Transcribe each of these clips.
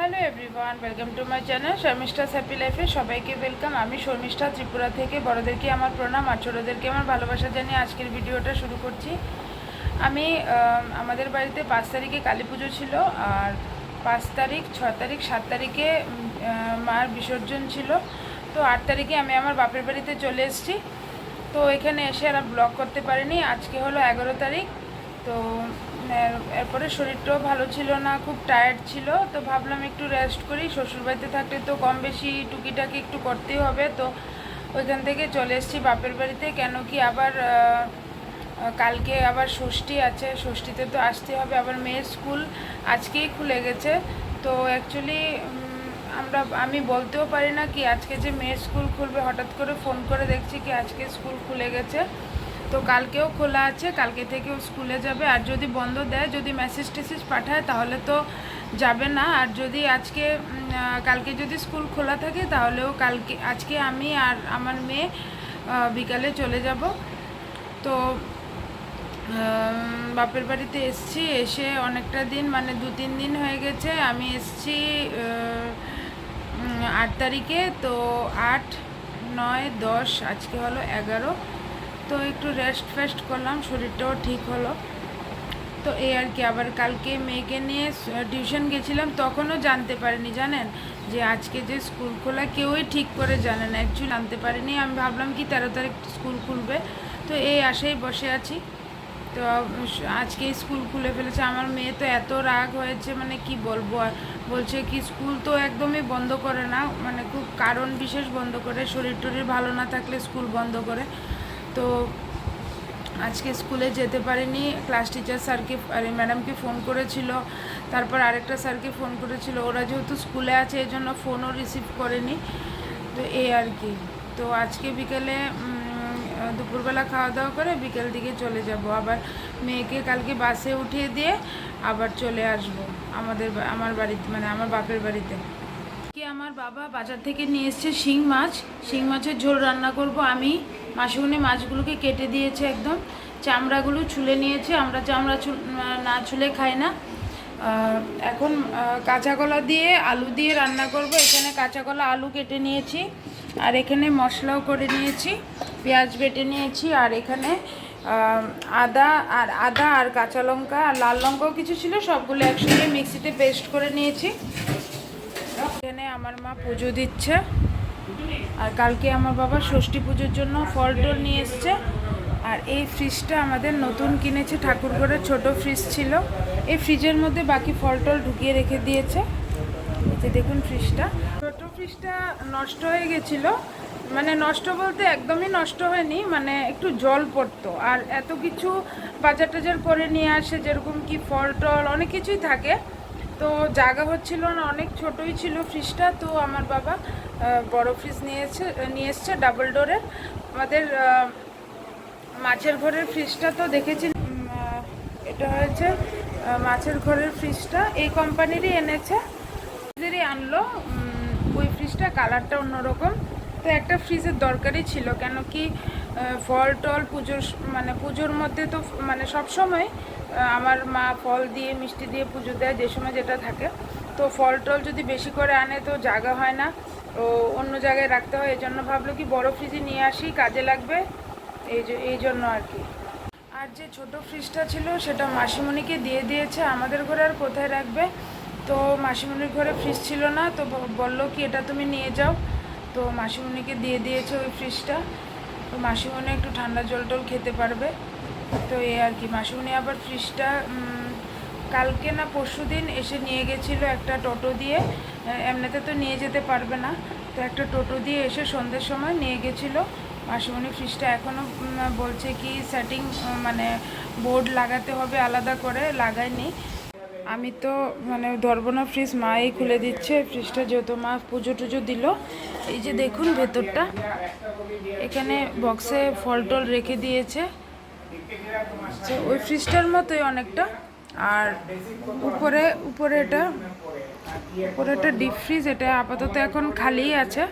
Hello everyone, welcome to my channel Sharmistha's happy লাইফে সবাইকে welcome. আমি শর্মিষ্ঠা ত্রিপুরা থেকে। বড়োদেরকে আমার প্রণাম আর ছোটোদেরকে আমার ভালোবাসা জানিয়ে আজকের ভিডিওটা শুরু করছি। আমি আমাদের বাড়িতে 5 তারিখে কালী পুজো ছিল, আর 5 তারিখ 6 তারিখ 7 তারিখে মার বিসর্জন ছিল। তো 8 তারিখে আমি আমার বাপের বাড়িতে চলে এসেছি। তো এখানে এসে আর ব্লগ করতে পারিনি। আজকে হলো 11 তারিখ। তো এরপরে শরীরটাও ভালো ছিল না, খুব টায়ার্ড ছিল। তো ভাবলাম একটু রেস্ট করি। শ্বশুরবাড়িতে থাকলে তো কম বেশি টুকিটাকি একটু করতেই হবে। তো ওইখান থেকে চলে এসেছি বাপের বাড়িতে। কেন কি আবার কালকে আবার ষষ্ঠী আছে, ষষ্ঠীতে তো আসতে হবে। আবার মেয়ের স্কুল আজকেই খুলে গেছে। তো অ্যাকচুয়ালি আমি বলতেও পারি না কি আজকে যে মেয়ের স্কুল খুলবে। হঠাৎ করে ফোন করে দেখছি কি আজকে স্কুল খুলে গেছে। তো কালকেও খোলা আছে, কালকে থেকেও স্কুলে যাবে। আর যদি বন্ধ দেয়, যদি মেসেজ টেসেজ পাঠায় তাহলে তো যাবে না। আর যদি কালকে যদি স্কুল খোলা থাকে তাহলেও আজকে আমি আর আমার মেয়ে বিকালে চলে যাব। তো বাপের বাড়িতে এসেছি, এসে অনেকটা দিন মানে 2-3 দিন হয়ে গেছে। আমি এসেছি 8 তারিখে। তো 8, 9, 10, আজকে হলো 11। তো একটু রেস্ট করলাম, শরীরটাও ঠিক হলো। তো এই আর কি। আবার কালকে মেয়েকে নিয়ে টিউশন গেছিলাম, তখনও জানতে পারিনি জানেন যে আজকে যে স্কুল খোলা কেউই ঠিক করে জানে না। অ্যাকচুয়ালি জানতে পারিনি। আমি ভাবলাম কি 13 তারিখ স্কুল খুলবে। তো এই আশায় বসে আছি। তো আজকে স্কুল খুলে ফেলেছে। আমার মেয়ে তো এত রাগ হয়েছে, মানে কি বলবো। আর বলছে কি স্কুল তো একদমই বন্ধ করে না, মানে খুব কারণ বিশেষ বন্ধ করে, শরীর টরীর ভালো না থাকলে স্কুল বন্ধ করে। তো আজকে স্কুলে যেতে পারিনি। ক্লাস টিচার স্যারকে ম্যাডামকে ফোন করেছিল, তারপর আরেকটা স্যারকে ফোন করেছিল। ওরা যেহেতু স্কুলে আছে এই জন্য ফোনও রিসিভ করেনি। তো এই আর কি। তো আজকে বিকেলে দুপুরবেলা খাওয়া দাওয়া করে বিকেল দিকে চলে যাব। আবার মেয়েকে কালকে বাসে উঠিয়ে দিয়ে আবার চলে আসব আমার বাড়িতে, মানে আমার বাপের বাড়িতে। কি আমার বাবা বাজার থেকে নিয়ে এসছে শিং মাছের ঝোল রান্না করব আমি। মাসিমণি মাছগুলোকে কেটে দিয়েছে, একদম চামড়াগুলো ছুলে নিয়েছে। আমরা চামড়া না ছুলে খাই না। এখন কাঁচা কলা দিয়ে আলু দিয়ে রান্না করব। এখানে কাঁচা কলা আলু কেটে নিয়েছি, আর এখানে মশলাও করে নিয়েছি, পেঁয়াজ বেটে নিয়েছি। আর এখানে আদা আর কাঁচা লঙ্কা আর লাল লঙ্কাও কিছু ছিল, সবগুলো একসঙ্গে মিক্সিতে পেস্ট করে নিয়েছি। এখানে আমার মা পুজো দিচ্ছে। আর কালকে আমার বাবা ষষ্ঠী পুজোর জন্য ফল টল নিয়ে এসছে। আর এই ফ্রিজটা আমাদের নতুন কিনেছে, ঠাকুরঘরের ছোট ফ্রিজ ছিল। এই ফ্রিজের মধ্যে বাকি ফল টল ঢুকিয়ে রেখে দিয়েছে। এই দেখুন ফ্রিজটা, ছোট ফ্রিজটা নষ্ট হয়ে গেছিলো। মানে নষ্ট বলতে একদমই নষ্ট হয়নি, মানে একটু জল পড়তো। আর এত কিছু বাজার টাজার করে নিয়ে আসে, যেরকম কি ফল টল অনেক কিছুই থাকে। তো জায়গা হচ্ছিল না, অনেক ছোটই ছিল ফ্রিজটা। তো আমার বাবা বড় ফ্রিজ নিয়ে এসছে ডাবল ডোরের। আমাদের মাছের ঘরের ফ্রিজটা তো দেখেছি, এটা হয়েছে মাছের ঘরের ফ্রিজটা, এই কোম্পানিরই এনেছে, আনলো। ওই ফ্রিজটা কালারটা অন্যরকম। তো একটা ফ্রিজের দরকারই ছিল, কেন কি ফল টল পুজোর মধ্যে তো মানে সব সময় আমার মা ফল দিয়ে মিষ্টি দিয়ে পুজো দেয়, যে সময় যেটা থাকে। তো ফল টল যদি বেশি করে আনে তো জায়গা হয় না, ও অন্য জায়গায় রাখতে হয়। এই জন্য ভাবলো কি বড় ফ্রিজে নিয়ে আসি, কাজে লাগবে, এই জন্য আর কি। আর যে ছোট ফ্রিজটা ছিল সেটা মাসিমণিকে দিয়ে দিয়েছে। আমাদের ঘরে আর কোথায় রাখবে। তো মাসিমণির ঘরে ফ্রিজ ছিল না, তো বললো কি এটা তুমি নিয়ে যাও। তো মাসিমণিকে দিয়ে দিয়েছে ওই ফ্রিজটা। তো মাসিমণি একটু ঠান্ডা জল টল খেতে পারবে। তো এই আর কি। মাসিমণি আবার ফ্রিজটা কালকে না পরশু দিন এসে নিয়ে গেছিলো একটা টোটো দিয়ে। এমনিতে তো নিয়ে যেতে পারবে না, তো একটা টোটো দিয়ে এসে সন্ধ্যের সময় নিয়ে গেছিলো মাসিমণি। ফ্রিজটা এখনও বলছে কি সেটিং মানে বোর্ড লাগাতে হবে আলাদা করে, লাগায়নি। আমি তো মানে ধরবো না ফ্রিজ, মাই খুলে দিচ্ছে ফ্রিজটা, যেহেতু মা পুজো টুজো দিল। এই যে দেখুন ভেতরটা, এখানে বক্সে ফল টল রেখে দিয়েছে, ওই ফ্রিজটার মতোই অনেকটা। আর উপরে একটা ডিপ ফ্রিজ, এটা আপাতত এখন খালিই আছে।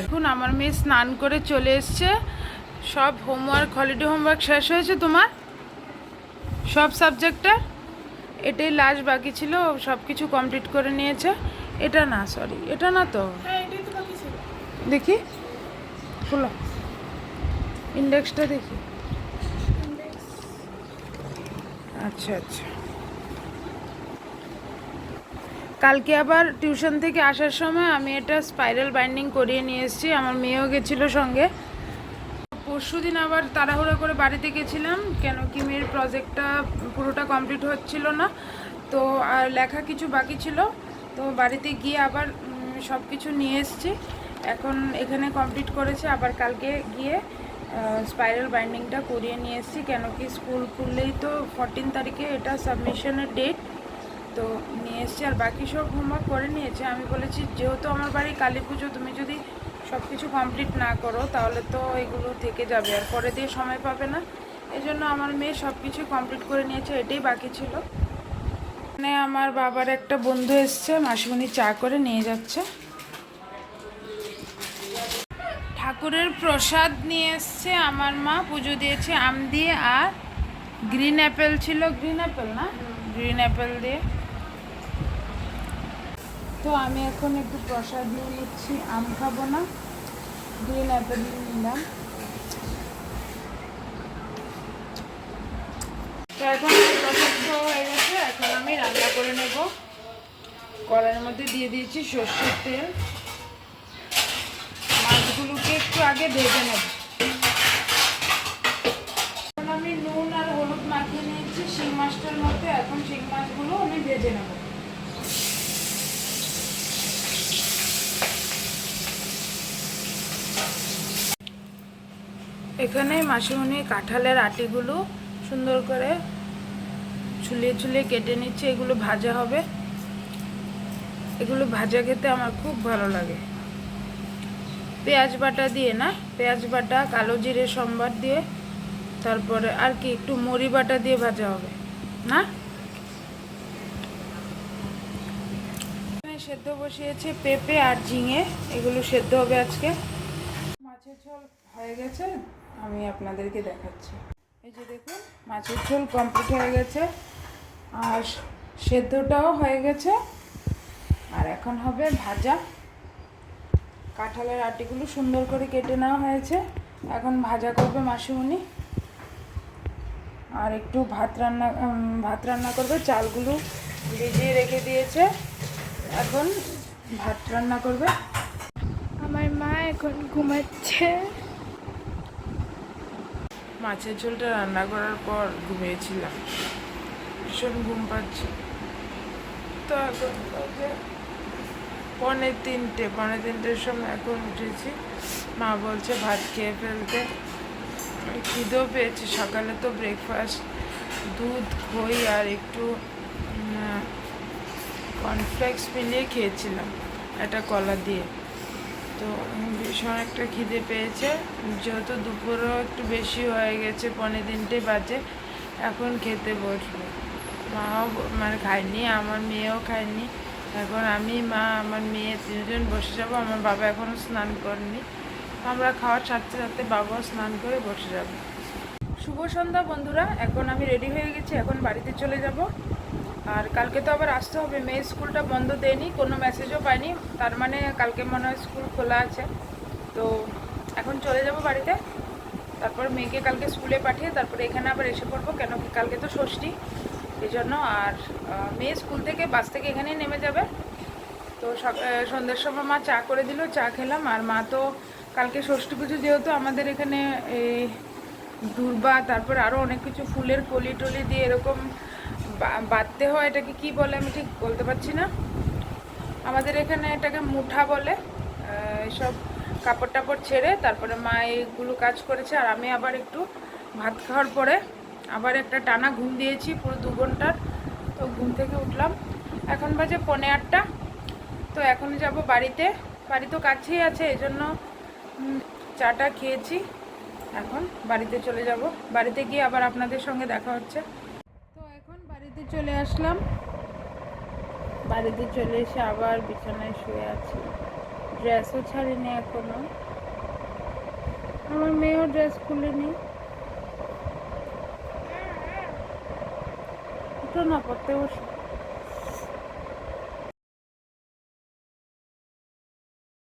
এখন আমার মেয়ে স্নান করে চলে এসছে। সব হলিডে হোমওয়ার্ক শেষ হয়েছে তোমার, সব সাবজেক্টের। এটাই লাস্ট বাকি ছিল, সব কিছু কমপ্লিট করে নিয়েছে। এটা না, সরি এটা না তো, দেখি খোলো ইন্ডেক্সটা দেখি। আচ্ছা আচ্ছা, কালকে আবার টিউশন থেকে আসার সময় আমি এটা স্পাইরাল বাইন্ডিং করিয়ে নিয়ে এসেছি, আমার মেয়েও গেছিলো সঙ্গে। পরশুদিন আবার তাড়াহুড়ো করে বাড়িতে গেছিলাম, কেন কি মেয়ের প্রজেক্টটা পুরোটা কমপ্লিট হচ্ছিল না, তো আর লেখা কিছু বাকি ছিল। তো বাড়িতে গিয়ে আবার সব কিছু নিয়ে এসেছি, এখন এখানে কমপ্লিট করেছে। আবার কালকে গিয়ে স্পাইরাল বাইন্ডিংটা করিয়ে নিয়ে এসেছি, কেন কি স্কুল খুললেই তো 14 তারিখে এটা সাবমিশনের ডেট, তো নিয়ে এসেছি। আর বাকি সব হোমওয়ার্ক করে নিয়েছে। আমি বলেছি যেহেতু আমার বাড়ি কালী পুজো, তুমি যদি সব কিছু কমপ্লিট না করো তাহলে তো এগুলো থেকে যাবে, আর পরে দিয়ে সময় পাবে না। এই জন্য আমার মেয়ে সব কিছু কমপ্লিট করে নিয়েছে, এটাই বাকি ছিল। মানে আমার বাবার একটা বন্ধু এসছে, মাসিমণি চা করে নিয়ে যাচ্ছে। ঠাকুরের প্রসাদ নিয়ে এসছে আমার মা, পুজো দিয়েছে আম দিয়ে, আর গ্রিন অ্যাপেল ছিল, গ্রিন অ্যাপেল না, গ্রিন অ্যাপেল দিয়ে। তো আমি এখন একটু প্রসাদ নিয়ে নিচ্ছি, আম খাবো না, গ্রিন অ্যাপেল নিলাম। তো এখন প্রসাদ খাওয়া হয়ে গেছে, এখন আমি রান্না করে নেব। কড়াইয়ের মধ্যে দিয়ে দিয়েছি সর্ষের তেল, মাছগুলোকে একটু আগে ভেজে নেব। এখন আমি নুন আর হলুদ মাখিয়ে নিয়েছি শিং মাছটার মধ্যে, এখন শিং মাছগুলো আমি ভেজে নেব। এখানে মাসিমণি কাঁঠালের আটিগুলো সুন্দর করে ছুলিয়ে ছুলিয়ে কেটে নিচ্ছে, এগুলো ভাজা হবে। এগুলো ভাজা খেতে আমার খুব ভালো লাগে, পেঁয়াজ বাটা দিয়ে না, পেঁয়াজ বাটা, কালো জিরে সম্বার দিয়ে, তারপরে আর কি একটু মুড়ি বাটা দিয়ে ভাজা হবে না। সেদ্ধ বসিয়েছে পেঁপে আর ঝিঙে, এগুলো সেদ্ধ হবে আজকে। মাছের ঝোল হয়ে গেছে, আমি আপনাদেরকে দেখাচ্ছি। এই যে দেখুন, মাছের ঝোল কমপ্লিট হয়ে গেছে, আর সেদ্ধটাও হয়ে গেছে। আর এখন হবে ভাজা। কাঁঠালের আটিগুলো সুন্দর করে কেটে নেওয়া হয়েছে, এখন ভাজা করবে মাসিমণি। আর একটু ভাত রান্না করবে, চালগুলো ভিজিয়ে রেখে দিয়েছে, এখন ভাত রান্না করবে। আমার মা এখন ঘুমাচ্ছে। মাছের ঝোলটা রান্না করার পর ঘুমিয়েছিলাম, ভীষণ ঘুম পাচ্ছে। তো এখন পৌনে তিনটের সময় এখন উঠেছি। মা বলছে ভাত খেয়ে ফেলতে, খিদেও পেয়েছে। সকালে তো ব্রেকফাস্ট দুধ, খই আর একটু কর্নফ্লেক্স মিলিয়ে খেয়েছিলাম, একটা কলা দিয়ে। তো ভীষণ একটা খিদে পেয়েছে, যেহেতু দুপুরও একটু বেশি হয়ে গেছে, পৌনে 3টে বাজে, এখন খেতে বসবো। মাও মানে খায়নি, আমার মেয়েও খায়নি। এখন আমি, মা, আমার মেয়ে 3জন বসে যাবো। আমার বাবা এখনও স্নান করেনি, আমরা খাওয়ার সাথে সাথে বাবাও স্নান করে বসে যাব। শুভ সন্ধ্যা বন্ধুরা, এখন আমি রেডি হয়ে গেছি, এখন বাড়িতে চলে যাব। আর কালকে তো আবার আসতে হবে, মেয়ের স্কুলটা বন্ধ দেয়নি, কোনো মেসেজও পাইনি, তার মানে কালকে মনে হয় স্কুল খোলা আছে। তো এখন চলে যাব বাড়িতে, তারপর মেয়েকে কালকে স্কুলে পাঠিয়ে তারপরে এখানে আবার এসে পড়বো, কেন কি কালকে তো ষষ্ঠী, এই জন্য। আর মেয়ে স্কুল থেকে বাস থেকে এখানেই নেমে যাবে। তো সন্ধ্যের সময় মা চা করে দিল, চা খেলাম। আর মা তো কালকে ষষ্ঠী পুজো, যেহেতু আমাদের এখানে এই দূর্বা, তারপর আরও অনেক কিছু ফুলের কলি টলি দিয়ে এরকম বাঁধতে হয়, এটাকে কি বলে আমি ঠিক বলতে পারছি না, আমাদের এখানে এটাকে মুঠা বলে। এসব কাপড় টাপড় ছেড়ে তারপরে মা এইগুলো কাজ করেছে। আর আমি আবার একটু ভাত খাওয়ার পরে আবার একটা টানা ঘুম দিয়েছি, পুরো 2 ঘন্টার। তো ঘুম থেকে উঠলাম, এখন বাজে 7:45। তো এখন যাব বাড়িতে, বাড়ি তো কাছেই আছে, এই জন্য চাটা খেয়েছি। এখন বাড়িতে চলে যাব, বাড়িতে গিয়ে আবার আপনাদের সঙ্গে দেখা হচ্ছে। তো এখন বাড়িতে চলে আসলাম, বাড়িতে চলে এসে আবার বিছানায় শুয়ে আছি, ড্রেসও ছাড়িনি এখনো, আমার মেয়েও ড্রেস খুলেনি। উঠো না, পড়তে বসো।